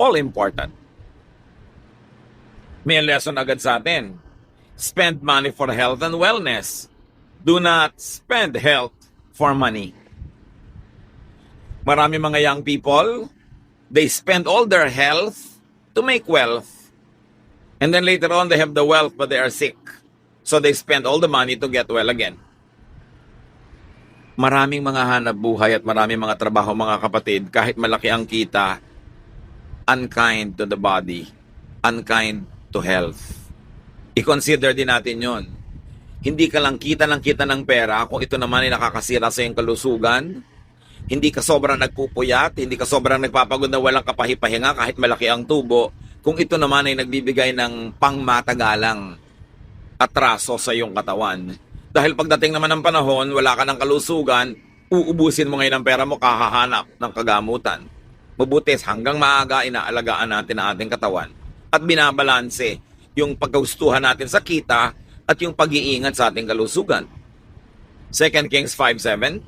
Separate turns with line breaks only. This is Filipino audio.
all important. May lesson agad sa atin. Spend money for health and wellness. Do not spend health for money. Marami mga young people, they spend all their health to make wealth. And then later on, they have the wealth but they are sick. So they spend all the money to get well again. Maraming mga hanap buhay at maraming mga trabaho, mga kapatid, kahit malaki ang kita, unkind to the body, unkind to health. I-consider din natin yon. Hindi ka lang kita ng pera kung ito naman ay nakakasira sa iyong kalusugan. Hindi ka sobrang nagpupuyat, hindi ka sobrang nagpapagod na walang kapahipahinga kahit malaki ang tubo, kung ito naman ay nagbibigay ng pangmatagalang atraso sa iyong katawan. Dahil pagdating naman ng panahon, wala ka ng kalusugan, uubusin mo ngayon ang pera mo, kakahanap ng kagamutan. Mabuti hanggang maaga inaalagaan natin ang ating katawan at binabalanse yung pagkagustuhan natin sa kita at yung pag-iingat sa ating kalusugan. 2 Kings 5:7,